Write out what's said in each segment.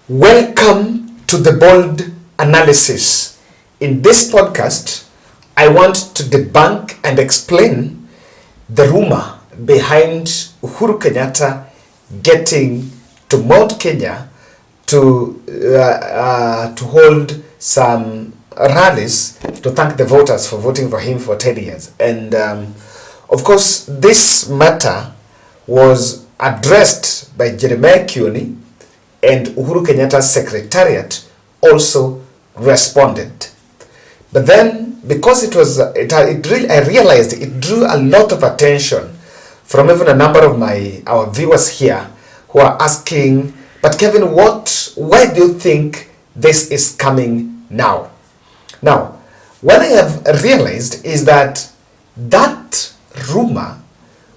Welcome to the Bold Analysis. In this podcast, I want to debunk and explain the rumor behind Uhuru Kenyatta getting to Mount Kenya to hold some rallies to thank the voters for voting for him for 10 years. And of course, this matter was addressed by Jeremiah Kioni, and Uhuru Kenyatta's secretariat also responded. But then, because I realized it drew a lot of attention from even a number of our viewers here who are asking, but Kevin, why do you think this is coming now? Now, what I have realized is that rumor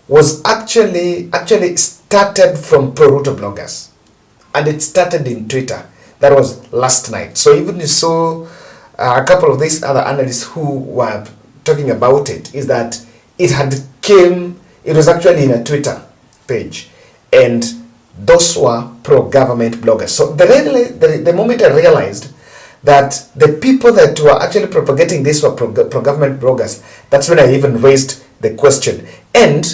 was actually started from pro-Ruto bloggers. And it started in Twitter. That was last night. So even you saw a couple of these other analysts who were talking about it, is that it was actually in a Twitter page. And those were pro-government bloggers. So the moment I realized that the people that were actually propagating this were pro-government bloggers, that's when I even raised the question. And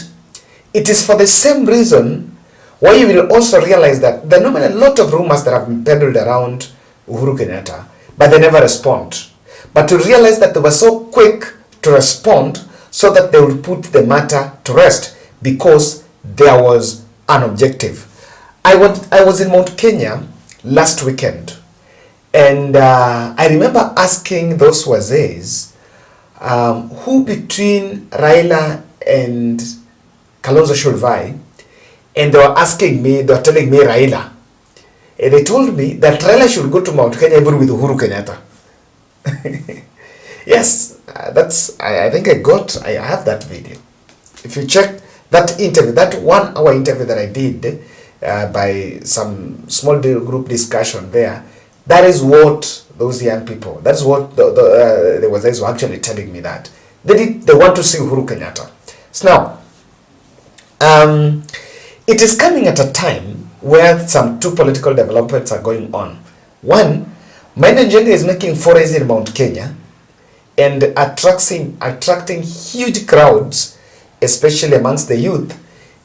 it is for the same reason why you will also realize that there are normally a lot of rumors that have been peddled around Uhuru Kenyatta, but they never respond. But to realize that they were so quick to respond so that they would put the matter to rest because there was an objective. I was in Mount Kenya last weekend, and I remember asking those wazees who between Raila and Kalonzo should vie. And they were telling me Raila. And they told me that Raila should go to Mount Kenya even with Uhuru Kenyatta. Yes, I think I have that video. If you check that interview, that 1 hour interview that I did by some small group discussion there, that is what those young people, that's what the Wazais were actually telling me that. They want to see Uhuru Kenyatta. So now, it is coming at a time where some two political developments are going on. One, Maina Njenga is making forays in Mount Kenya and attracting huge crowds, especially amongst the youth,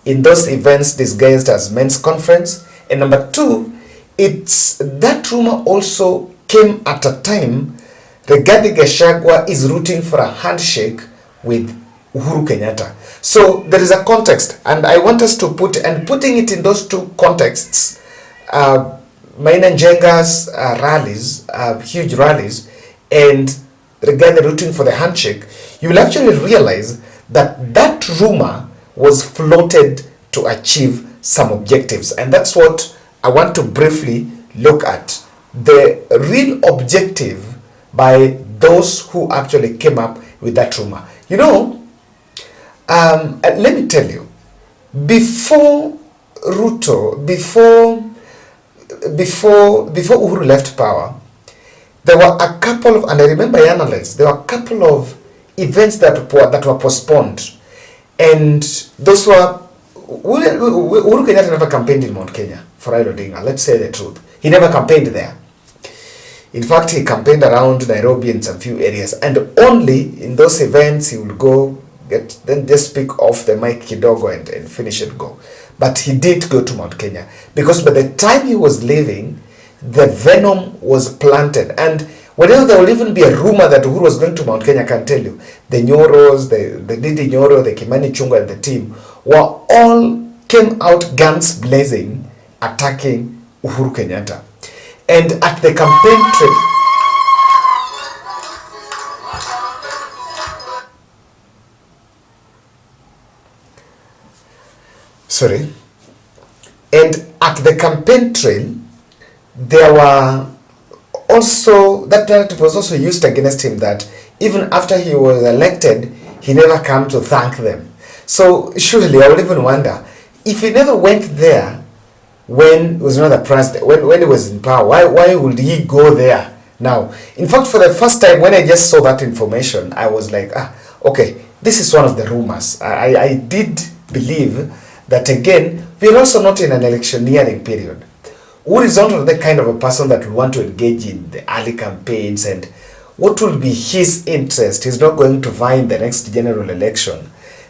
in those events disguised as men's conference. And number two, that rumor also came at a time Rigathi Gachagua is rooting for a handshake with Uhuru Kenyatta. So there is a context, and I want us to putting it in those two contexts, Maina Njenga's rallies, huge rallies, and Rigathi rooting for the handshake, you will actually realize that rumor was floated to achieve some objectives. And that's what I want to briefly look at. The real objective by those who actually came up with that rumor. You know, let me tell you, before Ruto, before Uhuru left power, there were a couple of, and I remember I analyzed, there were a couple of events that were postponed, and those were, Uhuru Kenyatta never campaigned in Mount Kenya for Raila Odinga. Let's say the truth, he never campaigned there. In fact, he campaigned around Nairobi and some few areas, and only in those events he would go, then just speak off the mic kidogo and finish it, go. But he did go to Mount Kenya, because by the time he was leaving, the venom was planted. And whenever there will even be a rumor that Uhuru was going to Mount Kenya, I can tell you, the Nyoros, the Didi Nyoro, the Kimani Chungwa and the team came out guns blazing, attacking Uhuru Kenyatta. And at the campaign trail, and at the campaign trail, there were also, that narrative was also used against him, that even after he was elected, he never came to thank them. So surely I would even wonder, if he never went there when he was not the president, when he was in power, why would he go there now? In fact, for the first time, when I just saw that information, I was like, okay, this is one of the rumors. I did believe that, again, we're also not in an electioneering period. Uhuru is not the kind of a person that will want to engage in the early campaigns, and what will be his interest? He's not going to vie in the next general election.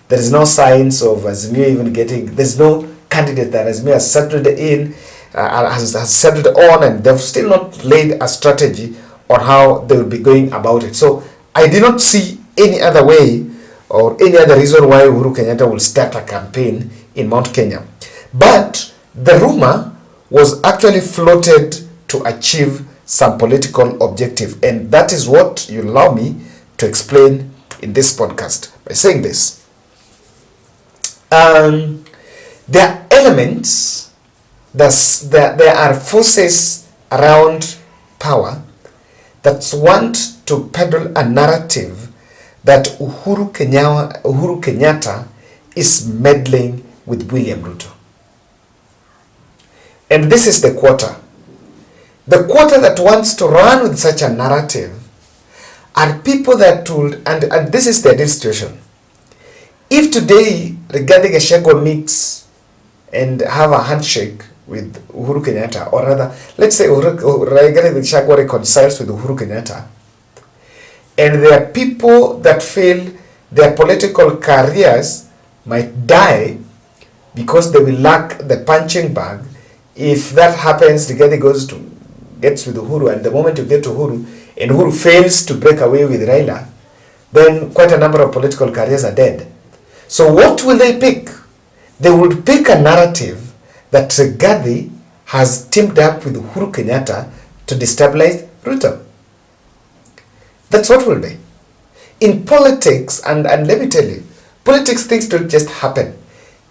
There is no signs of Azimio even getting, there's no candidate that Azimio has settled in, has settled on, and they've still not laid a strategy on how they will be going about it. So I did not see any other way or any other reason why Uhuru Kenyatta will start a campaign in Mount Kenya. But the rumor was actually floated to achieve some political objective, and that is what you allow me to explain in this podcast by saying this. There are elements, there are forces around power that want to peddle a narrative that Uhuru Kenyatta is meddling with William Ruto. And this is the quarter. The quarter that wants to run with such a narrative are people that would, and this is the ideal situation. If today Rigathi Gachagua meets and have a handshake with Uhuru Kenyatta, or rather, let's say Rigathi Gachagua reconciles with Uhuru Kenyatta, and there are people that feel their political careers might die because they will lack the punching bag. If that happens, Rigathi gets with Uhuru, and the moment you get to Uhuru, and Uhuru fails to break away with Raila, then quite a number of political careers are dead. So what will they pick? They would pick a narrative that Rigathi has teamed up with Uhuru Kenyatta to destabilize Ruto. That's what will be. In politics, and let me tell you, politics things don't just happen.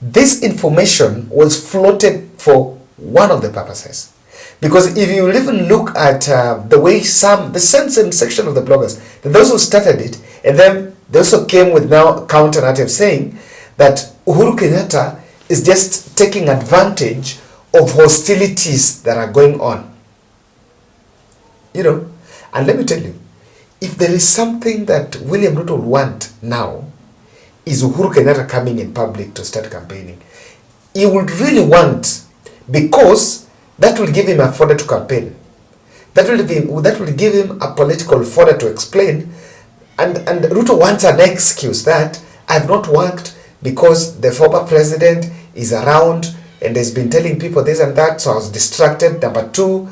This information was floated for one of the purposes. Because if you even look at the way the same section of the bloggers, those who started it, and then they also came with now counter narrative saying that Uhuru Kenyatta is just taking advantage of hostilities that are going on. You know, and let me tell you, if there is something that William Ruto would want now, is Uhuru Kenyatta coming in public to start campaigning. He would really want, because that will give him a fodder to campaign. That will give him a political fodder to explain. And Ruto wants an excuse that I've not worked because the former president is around and has been telling people this and that, so I was distracted. Number two,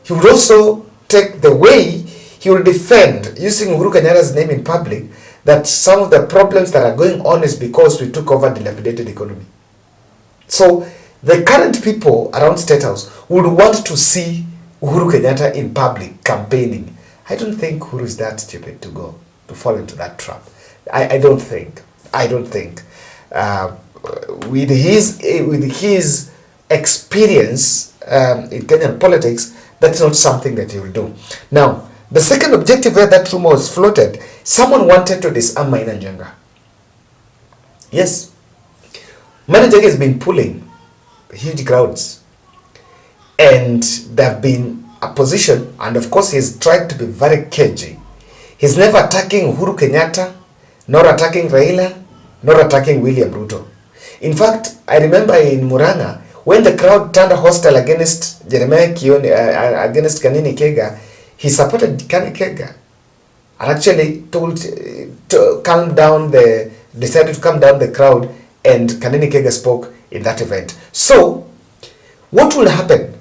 he would also take the way he will defend, using Uhuru Kenyatta's name in public, that some of the problems that are going on is because we took over dilapidated economy. So the current people around State House would want to see Uhuru Kenyatta in public campaigning. I don't think Uhuru is that stupid to fall into that trap. I don't think. With his experience in Kenyan politics, that's not something that he will do. Now, the second objective where that rumor was floated, someone wanted to disarm Maina Njenga. Yes, Maina Njenga has been pulling huge crowds, and there have been a position, and of course he's tried to be very cagey. He's never attacking Uhuru Kenyatta, nor attacking Raila, nor attacking William Ruto. In fact, I remember in Murang'a, when the crowd turned hostile against Jeremiah Kioni, against Kanini Kega, he supported Kanini Kega, and actually decided to calm down the crowd, and Kanini Kega spoke in that event. So, what will happen?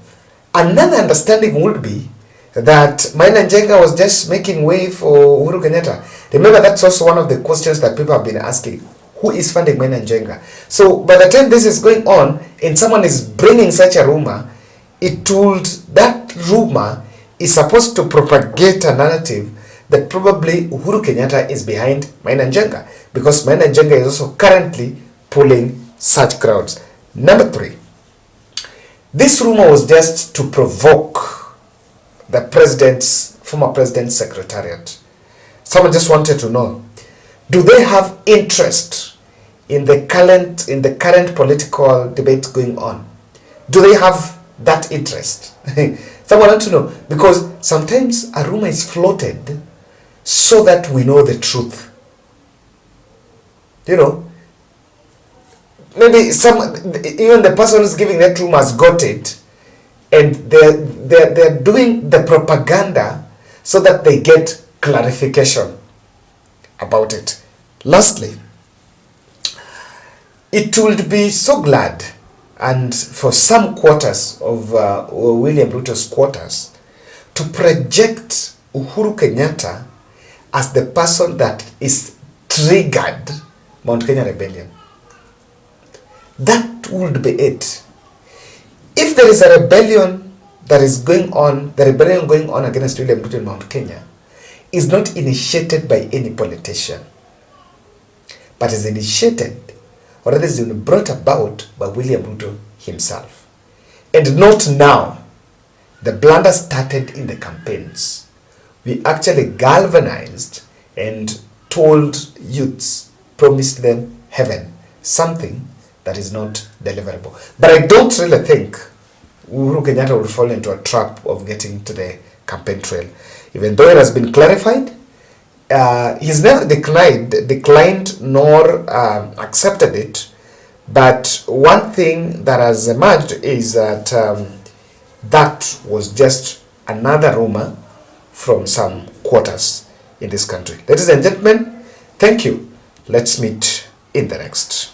Another understanding would be that Maina Njenga was just making way for Uhuru Kenyatta. Remember, that's also one of the questions that people have been asking. Who is funding Maina Njenga? So, by the time this is going on, and someone is bringing such a rumor, that rumor is supposed to propagate a narrative that probably Uhuru Kenyatta is behind Maina Njenga, because Maina Njenga is also currently pulling such crowds. Number three, this rumor was just to provoke the former president's secretariat. Someone just wanted to know, do they have interest in the current political debate going on? Do they have that interest? Someone wants to know, because sometimes a rumor is floated so that we know the truth. You know, maybe even the person who's giving that rumor has got it, And they're doing the propaganda so that they get clarification about it. Lastly, it would be so glad, and for some quarters of William Ruto's quarters, to project Uhuru Kenyatta as the person that is triggered Mount Kenya rebellion. That would be it. If there is a rebellion that is going on, the rebellion going on against William Ruto in Mount Kenya is not initiated by any politician, but is initiated, or rather is brought about by William Ruto himself. And not now. The blunder started in the campaigns. We actually galvanized and told youths, promised them heaven, something that is not deliverable. But I don't really think Uhuru Kenyatta will fall into a trap of getting to the campaign trail. Even though it has been clarified, he's never declined nor accepted it. But one thing that has emerged is that that was just another rumor from some quarters in this country. Ladies and gentlemen, thank you. Let's meet in the next.